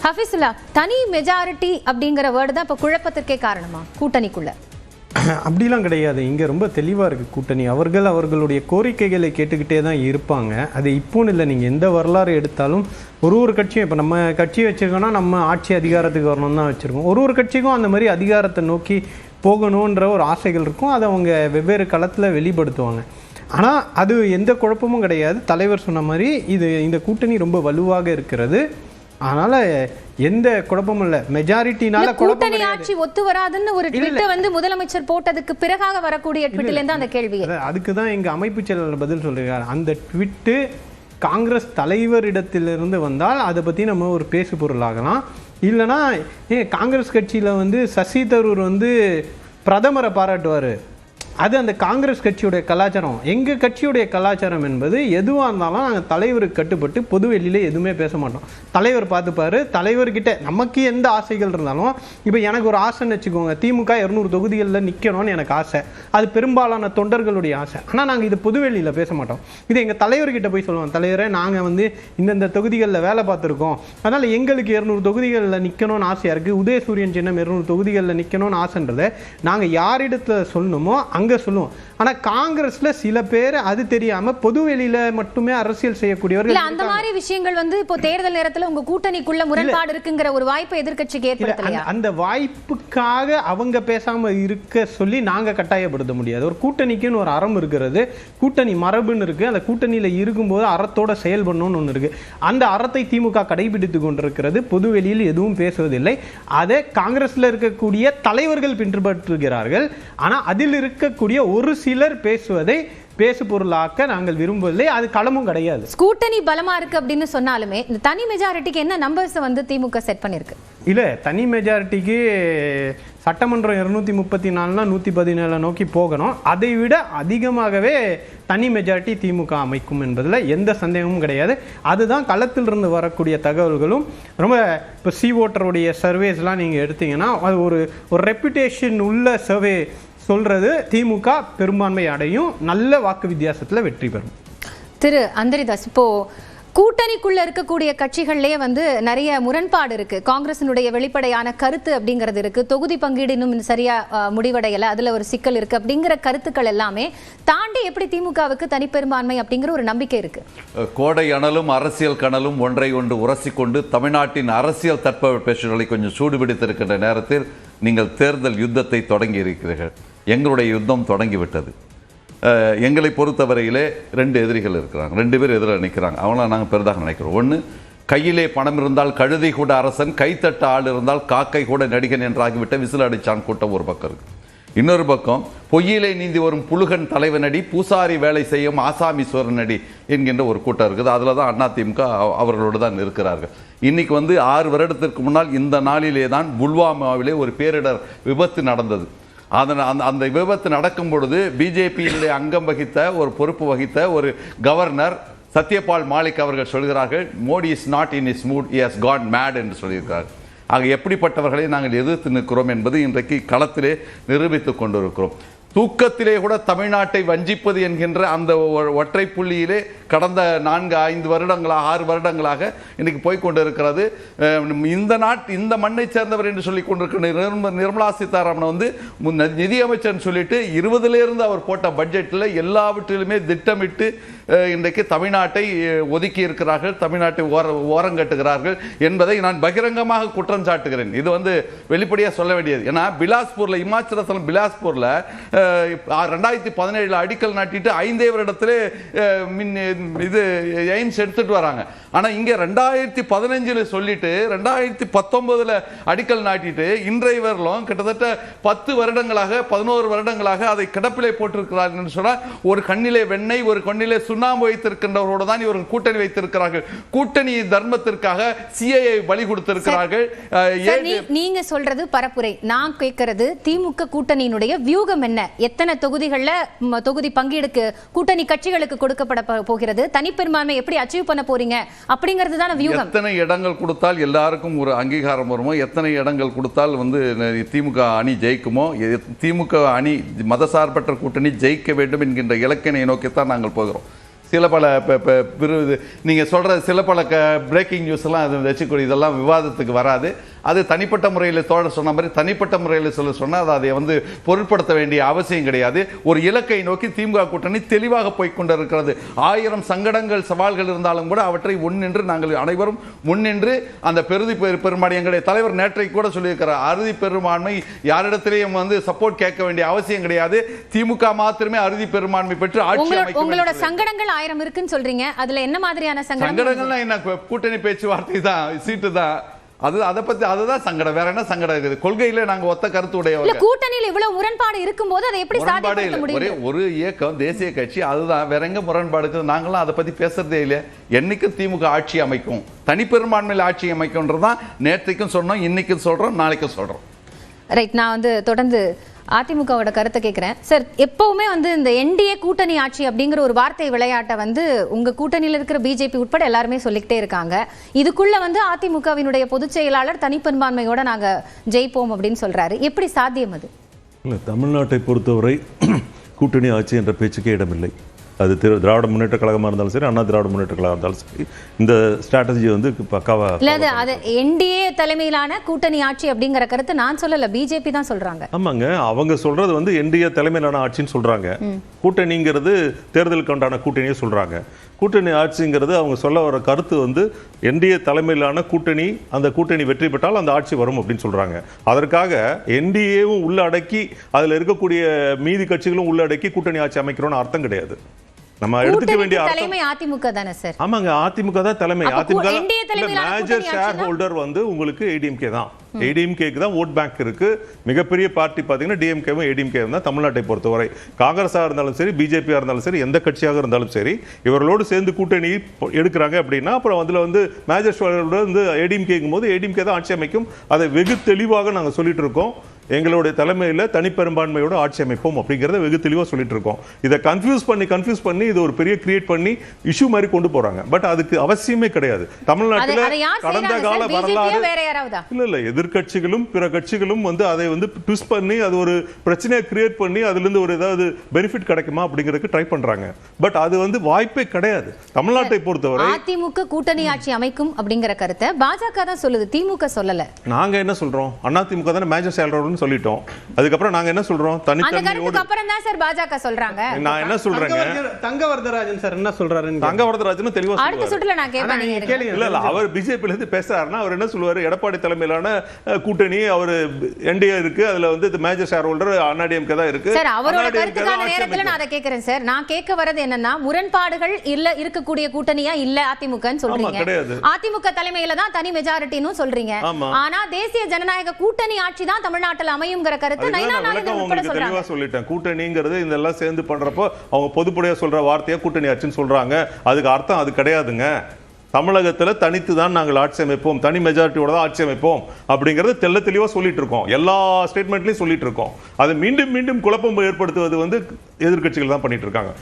ஹஃபீசுல்லா, தனி மெஜாரிட்டி அப்படிங்கிற வேர்டு தான் இப்போ குழப்பத்திற்கே காரணமா கூட்டணிக்குள்ள? அப்படிலாம் கிடையாது. இங்கே ரொம்ப தெளிவாக இருக்குது கூட்டணி. அவர்களுடைய கோரிக்கைகளை கேட்டுக்கிட்டே தான் இருப்பாங்க. அது இப்போன்னு இல்லை, நீங்கள் எந்த வரலாறு எடுத்தாலும் ஒரு கட்சியும், இப்போ நம்ம கட்சி வச்சுருக்கோன்னா நம்ம ஆட்சி அதிகாரத்துக்கு வரணும்னு தான் வச்சுருக்கோம். ஒரு கட்சிக்கும் அந்த மாதிரி அதிகாரத்தை நோக்கி போகணுன்ற ஒரு ஆசைகள் இருக்கும். அதை அவங்க வெவ்வேறு களத்தில் வெளிப்படுத்துவாங்க. ஆனால் அது எந்த குழப்பமும் கிடையாது. தலைவர் சொன்ன மாதிரி இந்த கூட்டணி ரொம்ப வலுவாக இருக்கிறது. அதனால எந்த குழப்பமும் இல்ல. மெஜாரிட்டினால கூட்டணி ஆட்சி ஒத்து வராதுன்னு ஒரு ட்வீட் வந்து முதலமைச்சர் போட்டதுக்கு பிறகாக வரக்கூடிய ட்வீட்ல இருந்து அந்த கேள்வி. அதுக்கு தான் எங்க அமைப்பு செயலாளர் பதில் சொல்றாரு. அந்த ட்வீட் காங்கிரஸ் தலைவரிடத்திலிருந்து வந்தால் அதை பத்தி நம்ம ஒரு பேசு பொருளாகலாம். இல்லைன்னா காங்கிரஸ் கட்சியில வந்து சசி தரூர் வந்து பிரதமரை பாராட்டுவாரு. அது அந்த காங்கிரஸ் கட்சியுடைய கலாச்சாரம். எங்கள் கட்சியுடைய கலாச்சாரம் என்பது எதுவாக இருந்தாலும் நாங்கள் தலைவருக்கு கட்டுப்பட்டு பொது வெளியில் எதுவுமே பேச மாட்டோம். தலைவர் பார்த்துப்பாரு. தலைவர்கிட்ட நமக்கு எந்த ஆசைகள் இருந்தாலும், இப்போ எனக்கு ஒரு ஆசைன்னு வச்சுக்கோங்க, திமுக 200 தொகுதிகளில் நிற்கணும்னு எனக்கு ஆசை. அது பெரும்பாலான தொண்டர்களுடைய ஆசை. ஆனால் நாங்கள் இது பொது வெளியில் பேச மாட்டோம். இது எங்கள் தலைவர்கிட்ட போய் சொல்லுவோம், தலைவரை நாங்கள் வந்து இந்தந்த தொகுதிகளில் வேலை பார்த்துருக்கோம், அதனால் எங்களுக்கு 200 தொகுதிகளில் நிற்கணும்னு ஆசையாக இருக்குது, உதயசூரியன் சின்னம் 200 தொகுதிகளில் நிற்கணும்னு ஆசைன்றதை நாங்கள் யாரிடத்தில் சொல்லணுமோ அங்கே சொல்லுவோம். ஆனா காங்கிரஸ்ல சில பேர் அது தெரியாம பொது வெளியில மட்டுமே அரசியல் செய்யக்கூடியவர்கள். அந்த மாதிரி விஷயங்கள் வந்து இப்போ தேர்தல் நேரத்துல உங்க கூட்டணிக்குள்ள முரண்பாடு இருக்குங்கிற ஒரு வாய்ப்பை எதிர்க்கட்சிக்கு ஏற்படுத்தலையா? அந்த வாய்ப்புக்காக அவங்க பேசாம இருக்க சொல்லி நாங்க கட்டாயப்படுத்த முடியாது. ஒரு கூட்டணிக்குன்னு ஒரு அறம் இருக்கிறது, கூட்டணி மரபுன்னு இருக்கு. அந்த கூட்டணியில இருக்கும்போது அறத்தோட செயல்படணும்னு ஒன்று இருக்கு. அந்த அறத்தை திமுக கடைபிடித்து கொண்டிருக்கிறது. பொது வெளியில் எதுவும் பேசுவதில்லை. அதை காங்கிரஸ்ல இருக்கக்கூடிய தலைவர்கள் பின்பற்றுகிறார்கள். ஆனா அதில் இருக்கக்கூடிய ஒரு சிலர் பேசுவதை பேசு பொருளாக்க நாங்கள் விரும்பவில்லை. அது களமும் கிடையாது. கூட்டணி பலமா இருக்கு அப்படின்னு சொன்னாலுமே இந்த தனி மெஜாரிட்டிக்கு என்ன நம்பர்ஸ் வந்து திமுக செட் பண்ணிருக்கு? இல்ல, தனி மெஜாரிட்டிக்கு சட்டமன்றம் 234 117 நோக்கி போகணும். அதை விட அதிகமாகவே தனி மெஜாரிட்டி திமுக அமைக்கும் என்பதில் எந்த சந்தேகமும் கிடையாது. அதுதான் களத்திலிருந்து வரக்கூடிய தகவல்களும். ரொம்ப இப்போ ஓட்டருடைய சர்வேஸ்லாம் நீங்கள் எடுத்தீங்கன்னா அது ஒரு ரெப்புடேஷன் உள்ள சர்வே சொல்றது திமுக பெரும்பான்மை அடையும், நல்ல வாக்கு வித்தியாசத்தில் வெற்றி பெறும். திரு அந்தரிதாஸ், இப்போ கூட்டணிக்குள்ள இருக்கக்கூடிய கட்சிகள்லயே வந்து நிறைய முரண்பாடு இருக்கு. காங்கிரசினுடைய வெளிப்படையான கருத்து அப்படிங்கிறது இருக்கு, தொகுதி பங்கீடு இன்னும் சரியா முடிவடையல, அதுல ஒரு சிக்கல் இருக்கு அப்படிங்கிற கருத்துக்கள் எல்லாமே தாண்டி எப்படி திமுகவுக்கு தனிப்பெரும்பான்மை அப்படிங்கிற ஒரு நம்பிக்கை இருக்கு? கோடை அனலும் அரசியல் கனலும் ஒன்றை ஒன்று உரசிக்கொண்டு தமிழ்நாட்டின் அரசியல் தட்பவெப்ப சூழலை கொஞ்சம் சூடுபிடித்திருக்கின்ற நேரத்தில் நீங்கள் தேர்தல் யுத்தத்தை தொடங்கி இருக்கிறீர்கள். எங்களுடைய யுத்தம் தொடங்கிவிட்டது. எங்களை பொறுத்தவரையிலே 2 எதிரிகள் இருக்கிறாங்க. 2 பேர் எதிரில் நிற்கிறாங்க. அவங்கள நாங்கள் பெரிதாக நினைக்கிறோம். ஒன்று, கையிலே பணம் இருந்தால் கழுதை கூட அரசன், கைத்தட்ட ஆள் இருந்தால் காக்கை கூட நடிகன் என்றாகிவிட்ட விசில் அடிச்சான் கூட்டம் ஒரு பக்கம் இருக்கு. இன்னொரு பக்கம், பொய்யிலே நீந்தி வரும் புலுகன் தலைவனடி, பூசாரி வேலை செய்யும் ஆசாமீஸ்வரன் அடி என்கின்ற ஒரு கூட்டம் இருக்குது. அதில் தான் அதிமுக அவர்களோடு தான் இருக்கிறார்கள். இன்னைக்கு வந்து 6 வருடத்திற்கு முன்னால் இந்த நாளிலே தான் புல்வாமாவிலே ஒரு பேரிடர் விபத்து நடந்தது. அந்த விபத்து நடக்கும் பொழுது பிஜேபியிலே அங்கம் வகித்த ஒரு பொறுப்பு வகித்த ஒரு கவர்னர் சத்யபால் மாலிக் அவர்கள் சொல்கிறார்கள், Modi is not in his mood, he has gone mad என்று சொல்லியிருக்கிறார்கள். ஆக எப்படிப்பட்டவர்களை நாங்கள் எதிர்த்து நிற்கிறோம் என்பது இன்றைக்கு களத்திலே நிரூபித்துக் கொண்டிருக்கிறோம். தூக்கத்திலே கூட தமிழ்நாட்டை வஞ்சிப்பது என்கின்ற அந்த ஒற்றை புள்ளியிலே கடந்த 4-5 வருடங்களாக 6 வருடங்களாக இன்னைக்கு போய்கொண்டிருக்கிறது. இந்த மண்ணை சேர்ந்தவர் என்று சொல்லிக் கொண்டிருக்கிற நிர்மலா சீதாராமன் வந்து நிதியமைச்சர் சொல்லிட்டு 20லிருந்து அவர் போட்ட பட்ஜெட்டில் எல்லாவற்றிலுமே திட்டமிட்டு இன்றைக்கு தமிழ்நாட்டை ஒதுக்கி இருக்கிறார்கள், தமிழ்நாட்டை ஓரங்கட்டுகிறார்கள் என்பதை நான் பகிரங்கமாக குற்றம் சாட்டுகிறேன். இது வந்து வெளிப்படையாக சொல்ல வேண்டியது. ஏன்னா பிலாஸ்பூர்ல, இமாச்சல பிரதேசம் பிலாஸ்பூர்ல 2017 அடிக்கல் நாட்டிட்டு 5 வருடத்திலே இது எய்ம்ஸ் எடுத்துட்டு வராங்க. ஆனா இங்க 2015 சொல்லிட்டு 2019 அடிக்கல் நாட்டிட்டு இன்றைய வரலும் கிட்டத்தட்ட 10 வருடங்களாக 11 வருடங்களாக அதை கிடப்பிலே போட்டிருக்கிறார்கள் என்று சொன்னால், ஒரு கண்ணிலே வெண்ணெய் ஒரு கண்ணிலே சுண்ணாம்பு வைத்திருக்கின்றவரோடு தான் இவர்கள் கூட்டணி வைத்திருக்கிறார்கள். கூட்டணி தர்மத்திற்காக சிஏஏ பலி கொடுத்திருக்கிறார்கள். நீங்க சொல்றது பரப்புரை. நான் கேட்கிறது திமுக கூட்டணியினுடைய வியூகம் என்ன? எத்தனை தொகுதிகள்ல தொகுதி பங்கீடுக்கு கூட்டணி கட்சிகளுக்கு கொடுக்கப்பட போகிறது? தனிப்பெரும்பான்மை எப்படி அச்சீவ் பண்ண போறீங்க அப்படிங்கிறது தான் வியூகம். எத்தனை இடங்கள் கொடுத்தால் எல்லாருக்கும் ஒரு அங்கீகாரம் வருமோ, எத்தனை இடங்கள் கொடுத்தால் வந்து திமுக அணி ஜெயிக்குமோ, திமுக அணி மதசார்பற்ற கூட்டணி ஜெயிக்க வேண்டும் என்கின்ற இலக்கினை நோக்கித்தான் நாங்கள் போகிறோம். சில பல நீங்கள் சொல்கிற சில பல பிரேக்கிங் நியூஸ் எல்லாம் அது வச்சுக்கூட இதெல்லாம் விவாதத்துக்கு வராது. அது தனிப்பட்ட முறையில் தோழர் சொன்ன மாதிரி தனிப்பட்ட முறையில் சொன்னால் அதை வந்து பொருட்படுத்த வேண்டிய அவசியம் கிடையாது. ஒரு இலக்கை நோக்கி திமுக கூட்டணி தெளிவாக போய்கொண்டிருக்கிறது. 1000 சங்கடங்கள் சவால்கள் இருந்தாலும் கூட அவற்றை முன்னின்று நாங்கள் அனைவரும் முன்னின்று அந்த பெரும்பான்மை எங்களுடைய தலைவர் நேற்றை கூட சொல்லியிருக்கிறார், அறுதி பெரும்பான்மை யாரிடத்திலேயும் வந்து சப்போர்ட் கேட்க வேண்டிய அவசியம் கிடையாது. திமுக மாத்திரமே அறுதி பெரும்பான்மை பெற்று ஆட்சி அமைக்க. உங்களோட சங்கடங்கள் 1000 இருக்குன்னு சொல்றீங்க, அதுல என்ன மாதிரியான சங்கடங்கள்னா என்ன? கூட்டணி பேச்சுவார்த்தை தான், சீட்டு தான். அதுதான் சங்கடம். வேற என்ன சங்கடம் இருக்குது? கொள்கையில நாங்க ஒத்த கருத்து உடையவங்க. கூட்டணியில் இவ்வளவு முரண்பாடு இருக்கும்போது அதை எப்படி சாத்தியப்படுத்த முடியும்? ஒரு இயக்கம் தேசிய கட்சி, அதுதான். வேற எங்க முரண்பாடு இருக்குது? நாங்களாம் அதை பத்தி பேசுறதே இல்லையா. என்னைக்கு திமுக ஆட்சி அமைக்கும், தனிப்பெரும்பான்மையில் ஆட்சி அமைக்கும்ன்றதான் நேற்றைக்கும் சொன்னோம், இன்னைக்கும் சொல்றோம், நாளைக்கும் சொல்றோம். ரைட். நான் வந்து தொடர்ந்து அதிமுகவோட கருத்தை கேட்கிறேன் சார். எப்பவுமே வந்து இந்த என்டிஏ கூட்டணி ஆட்சி அப்படிங்கிற ஒரு வார்த்தை விளையாட்டை வந்து உங்க கூட்டணியில் இருக்கிற பிஜேபி உட்பட எல்லாருமே சொல்லிக்கிட்டே இருக்காங்க. இதுக்குள்ள வந்து அதிமுகவினுடைய பொதுச் செயலாளர் தனிப்பெரும்பான்மையோட நாங்க ஜெயிப்போம் அப்படின்னு சொல்றாரு. எப்படி சாத்தியம் அது? இல்லை, தமிழ்நாட்டை பொறுத்தவரை கூட்டணி ஆட்சி என்ற பேச்சுக்கே இடமில்லை. அது திராவிட முன்னேற்ற கழகமாக இருந்தாலும் சரி, அண்ணா திராவிட முன்னேற்ற கழகம் இருந்தாலும் சரி, இந்த ஸ்ட்ராட்டஜி வந்து பக்காவா இல்ல. அது என்டிஏ தலைமையிலான கூட்டணி ஆட்சி அப்படிங்கிற கருத்து நான் சொல்லல, பிஜேபி தான் சொல்றாங்க. ஆமாங்க, அவங்க சொல்றது வந்து என்டிஏ தலைமையிலான ஆட்சின்னு சொல்றாங்க. கூட்டணிங்கிறது தேர்தலுக்கு உண்டான கூட்டணியே சொல்றாங்க. கூட்டணி ஆட்சிங்கிறது அவங்க சொல்ல வர கருத்து வந்து என்டிஏ தலைமையிலான கூட்டணி, அந்த கூட்டணி வெற்றி பெற்றால் அந்த ஆட்சி வரும் அப்படின்னு சொல்றாங்க. அதற்காக என்டிஏவும் உள்ள அடக்கி அதில் இருக்கக்கூடிய மீதி கட்சிகளும் உள்ள அடக்கி கூட்டணி ஆட்சி அமைக்கிறோம்னு அர்த்தம் கிடையாது. நம்ம எடுத்துக்க வேண்டிய தலைமை அதிமுக தானே சார்? ஆமாங்க, அதிமுக தான் தலைமை. அதிமுக மேஜர் ஷேர் ஹோல்டர் வந்து உங்களுக்கு ஏடிஎம்கே தான். ஏடிஎம்கேக்கு தான் ஓட் பேங்க் இருக்கு. மிகப்பெரிய பார்ட்டி பார்த்தீங்கன்னா டிஎம்கேவும் ஏடிஎம்கே தான் தமிழ்நாட்டை பொறுத்தவரை. காங்கிரஸாக இருந்தாலும் சரி, பிஜேபியாக இருந்தாலும் சரி, எந்த கட்சியாக இருந்தாலும் சரி, இவர்களோடு சேர்ந்து கூட்டணி எடுக்கிறாங்க அப்படின்னா அப்புறம் அதில் வந்து மேஜர் ஷேர் ஹோல்டர் வந்து ஏடிஎம்கேங்கும் போது ஏடிஎம்கே தான் ஆட்சி அமைக்கும். அதை வெகு தெளிவாக நாங்கள் சொல்லிட்டு இருக்கோம். எங்களுடைய தலைமையில் தனிப்பெரும்பான்மையோட ஆட்சி அமைப்போம் அப்படிங்கிறத வெகு தெளிவாக சொல்லிட்டு இருக்கோம். இதை கன்ஃபியூஸ் பண்ணி இது ஒரு பெரிய கிரியேட் பண்ணி இஷ்யூ மாதிரி கொண்டு போறாங்க. பட் அதுக்கு அவசியமே கிடையாது. தமிழ்நாட்டில் கடந்த கால வரலாறு இல்ல எதிர்கட்சிகளும் பிற கட்சிகளும் வந்து அதை வந்து ட்விஸ்ட் பண்ணி அது ஒரு பிரச்சனையை கிரியேட் பண்ணி அதுல இருந்து ஒரு ஏதாவது பெனிஃபிட் கிடைக்குமா அப்படிங்கிறதுக்கு ட்ரை பண்றாங்க. பட் அது வந்து வாய்ப்பே கிடையாது. தமிழ்நாட்டை பொறுத்தவரை அதிமுக கூட்டணி ஆட்சி அமைக்கும் அப்படிங்கிற கருத்தை பாஜக தான் சொல்லுது, திமுக சொல்லல. நாங்க என்ன சொல்றோம்? அதிமுக தானே மேஜர் சேலரோட சொல்லிட்டோம். அதுக்கப்புறம் நாங்க என்ன சொல்றோம்? தனித்தன்மையோடு அப்புறம் தான் சார் பாஜக சொல்றாங்க. நான் என்ன சொல்றேங்க? தங்கவரதராஜன் சார் என்ன சொல்றாரு? தங்கவரதராஜன் தெளிவா சொல்றாரு. அடுத்த சுற்றுல நான் கேட்பேன். இல்ல அவர் பிஜேபில இருந்து பேசுறாருன்னா அவர் என்ன சொல்வாரு? எடப்பாடி தலைமையிலான கூட்டணி அவர் என்டிஏ இருக்கு, அதுல வந்து மேஜர் ஷேர் ஹோல்டர் அண்ணாடிஎம்கே தான் இருக்கு. சார் அவரோட கருத்துக்கான நேரத்துல நான் அதை கேக்குறேன் சார். நான் கேட்க வரது என்னன்னா, முரண்பாடுகள் இல்ல இருக்கக்கூடிய கூட்டணியா இல்ல அதிமுகன்னு சொல்றீங்க. அதிமுக தலைமையில தான் தனி மெஜாரிட்டின்னு சொல்றீங்க. ஆனா தேசிய ஜனநாயக கூட்டணி ஆட்சி தான் தமிழ்நாட்டில் அமையும்ங்கிற கருத்து தெளிவா சொல்லிட்டேன். கூட்டணிங்கிறது இதெல்லாம் சேர்ந்து பண்றப்போ அவங்க பொதுப்படையா சொல்ற வார்த்தையா கூட்டணி ஆட்சின்னு சொல்றாங்க. அதுக்கு அர்த்தம் அது கிடையாதுங்க. தமிழகத்துல தனித்து தான் நாங்கள் ஆட்சி அமைப்போம், தனி மெஜாரிட்டியோட தான் ஆட்சி அமைப்போம் அப்படிங்கறது தெள்ள தெளிவா சொல்லிட்டு இருக்கோம். எல்லா ஸ்டேட்மெண்ட்லயும் சொல்லிட்டு இருக்கோம். அதை மீண்டும் மீண்டும் குழப்பம் ஏற்படுத்துவது வந்து எதிர்கட்சிகள் தான் பண்ணிட்டு இருக்காங்க.